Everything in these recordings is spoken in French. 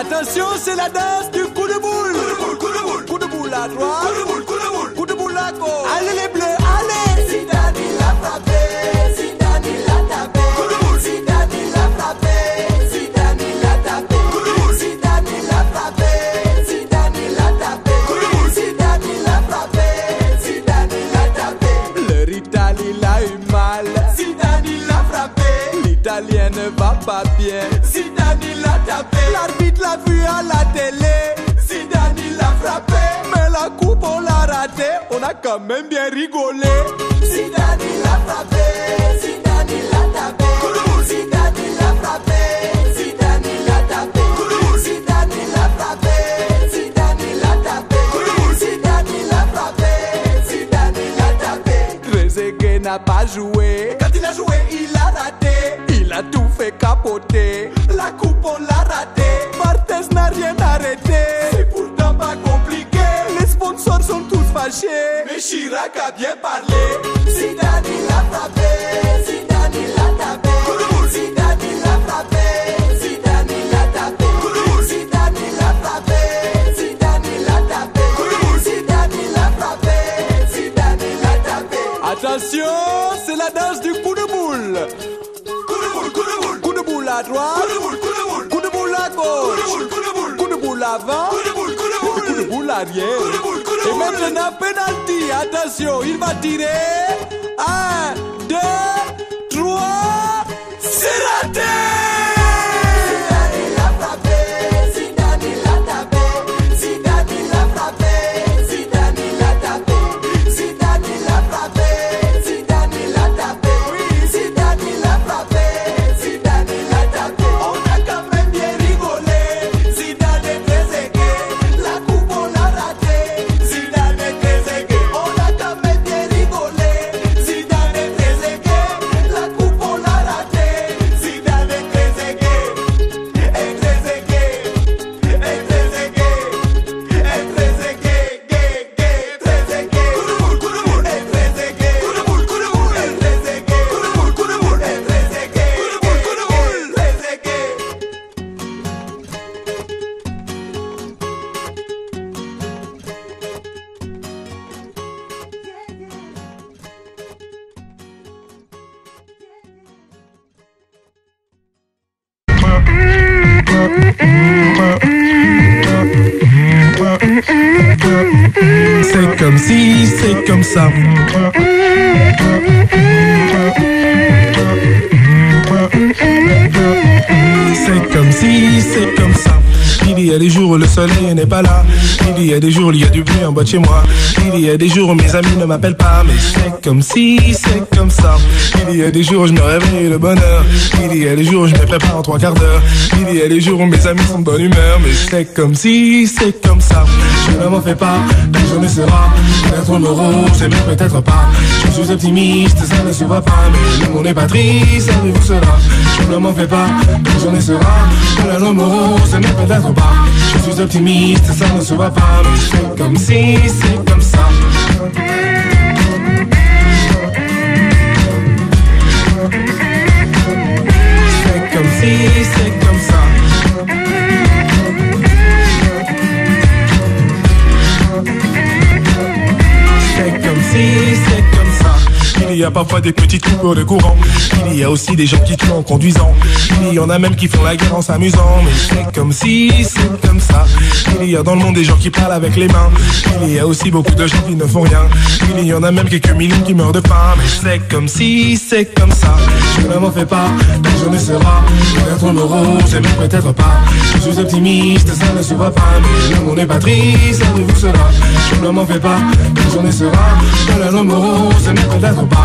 Attention, c'est la danse du coup de boule. Coup de boule à droite. Coup de boule à gauche. Allez les bleus, allez. Zidane il a frappé, Zidane il a tapé. Zidane il a frappé, Zidane il a tapé. Zidane il a frappé, Zidane il a tapé. Zidane il a frappé, Zidane il a tapé. Leur Italie il a eu mal. Zidane il a frappé, L'Italien ne va pas bien. Zidane il a tapé. L'arbitre l'a vu à la télé. Zidane il a frappé, Mais la coupe on l'a raté. On a quand même bien rigolé. Zidane il a frappé, Zidane il a tapé. Zidane il a frappé, Zidane il a tapé. Zidane il a frappé, Zidane il a tapé. Zidane il a frappé, Zidane il a tapé. Trezeguet n'a pas joué. Quand il a joué, il a raté. Il a tout fait capoter. La coupe on l'a raté. Barthez n'a rien arrêté. C'est pourtant pas compliqué. Les sponsors sont tous fâchés. Mais Chirac a bien parlé. Zidane il a frappé, Zidane il a tapé. Zidane il a frappé, Zidane il a tapé. Zidane il a frappé, Zidane il a tapé. Zidane il a frappé, Zidane il a tapé. Attention, c'est la danse du coup de boule. Coup de boule à droite. Coup de boule à gauche. Coup de boule avant. Coup de boule arrière. Et maintenant, penalty. Attention, il va tirer. 1, 2, 3. C'est raté! Zidane il a frappé, Zidane il a tapé. Zidane il a frappé, Zidane il a tapé. Zidane il a frappé, Zidane il a tapé. Zidane il a frappé, Zidane il a tapé. On a quand même bien rigolé. Zidane et Trezeguet, la coupe on l'a raté. Zidane et Trezeguet, on a quand même bien rigolé. Zidane et Trezeguet, la coupe on l'a raté. Zidane et Trezeguet, et Trezeguet, et Trezeguet, et Trezeguet, Trezeguet, et Trezeguet, C'est comme si, c'est comme ça. C'est comme si, c'est comme ça. Il y a des jours où le soleil n'est pas là. Il y a des jours où il y a du bruit en bas de chez moi. Il y a des jours où mes amis ne m'appellent pas. Mais c'est comme si, c'est comme ça. Il y a des jours où je me réveille le bonheur. Il y a des jours où je me prépare en 3 quarts d'heure. Il y a des jours où mes amis sont de bonne humeur. Mais c'est comme si, c'est comme ça. Je ne m'en fais pas, la journée sera peut-être morose et même peut-être pas. Je suis optimiste, ça ne se voit pas. Mais le monde est pas triste, savez-vous cela? Je ne m'en fais pas, la journée sera peut-être morose et même peut-être pas. Je suis optimiste, ça ne se voit pas. Mais c'est comme si, c'est comme ça. C'est comme si, c'est comme ça. C'est comme si, c'est comme ça. Il y a parfois des petites coupures de courant. Il y a aussi des gens qui tuent en conduisant. Il y en a même qui font la guerre en s'amusant. Mais c'est comme si, c'est comme ça. Il y a dans le monde des gens qui parlent avec les mains. Il y a aussi beaucoup de gens qui ne font rien. Il y en a même quelques millions qui meurent de faim. Mais c'est comme si, c'est comme ça. Je ne m'en fais pas, la journée sera peut-être morose et même peut-être pas. Je suis optimiste, ça ne se voit pas. Mais le monde n'est pas triste, savez-vous cela? Je ne m'en fais pas, la journée sera peut-être morose et même peut-être pas.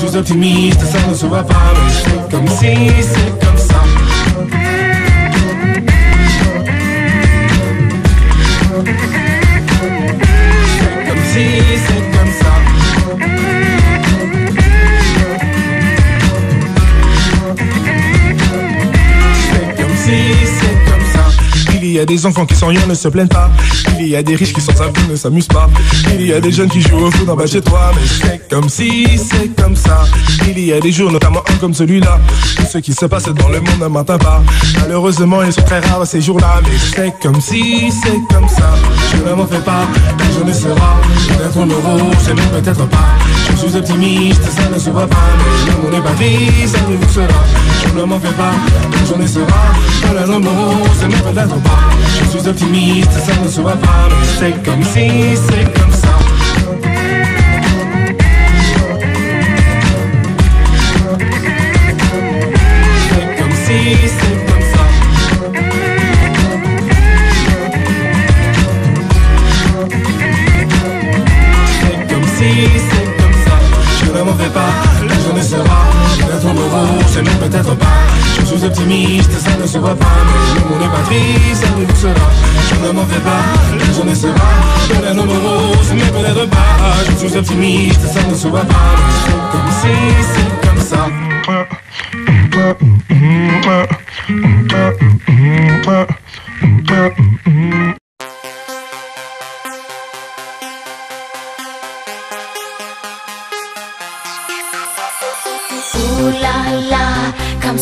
Je suis optimiste, ça ne se voit pas. Mais c'est comme si, c'est comme ça. C'est comme si, c'est comme ça. C'est comme si, c'est comme ça. Il Il y a des enfants qui sans rien ne se plaignent pas. Il y a des riches qui sans abri ne s'amusent pas. Il y a des jeunes qui jouent au foot en bas chez toi. Mais c'est comme si, c'est comme ça. Il y a des jours, notamment un comme celui-là, où ce qui se passe dans le monde ne m'atteint pas. Malheureusement, ils sont très rares ces jours-là. Mais c'est comme si, c'est comme ça. Je ne m'en fais pas, la journée sera peut-être en euros, c'est même peut-être pas. Je suis optimiste, ça ne se voit pas. Mais le monde n'est pas gris, ça ne sera. Je ne m'en fais pas, la journée sera peut-être en euros, c'est même peut-être pas. Je suis optimiste, ça ne se voit pas. Mais c'est comme si, c'est comme ça. C'est comme si, c'est comme ça. C'est comme si, c'est comme ça. Je ne m'en fais pas, la journée sera peut-être en euros, c'est même peut-être pas. Je suis optimiste, ça ne se voit pas. Mais le monde n'est pas triste, ça ne le sera. Je ne m'en fais pas, la journée sera peut-être en euros, c'est même peut-être pas. Je suis optimiste, ça ne se voit pas. Mais c'est comme si, c'est comme ça. Ooh la la, come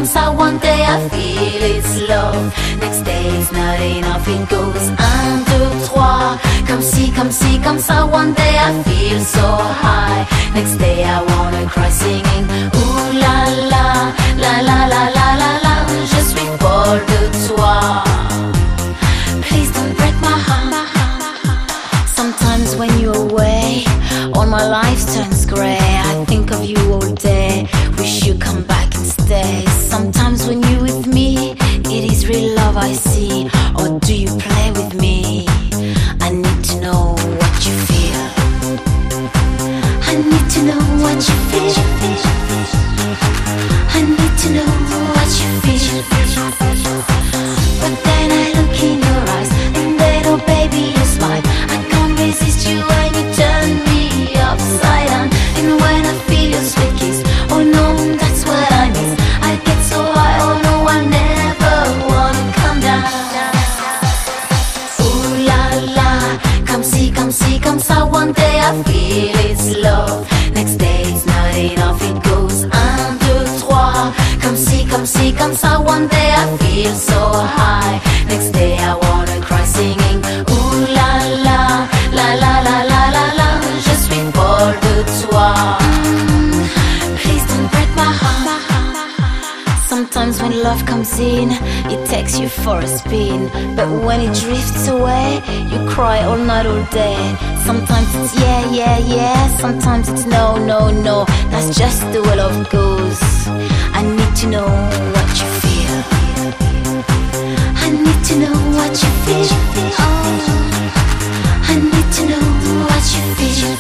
ça. One day I feel it's love, next day it's not enough. It goes 1, 2, 3. Come ça. One day I feel so high, next day I wanna cry singing. Ooh la la, la la la la la la. Je suis folle de toi. Please don't break my heart. Sometimes when you're away, all my life turns grey. I think of you all day, wish you come back and stay. Sometimes when you're with me, it is real love I see. Or do you play with me? I need to know what you feel. I need to know what you feel. I need to know what you feel. But then I look in your eyes, and then oh baby you smile. I can't resist you when you turn me upside down. And when I feel your sweet kiss, oh no, that's what I miss. I get so high, oh no, I never wanna come down. Ooh la la, come ça. One day I feel it's love, next day it's not enough. It goes 1, 2, 3. Come ça. One day I feel so high, next day I wanna cry singing. Ooh la la, la la la la la la. Je suis folle de toi. Please don't break my heart. Sometimes when love comes in, it takes you for a spin. But when it drifts away, you cry all night, all day. Sometimes it's yeah, yeah, yeah. Sometimes it's no, no, no. That's just the way love goes. I need to know what you feel. I need to know what you feel. Oh, I need to know what you feel.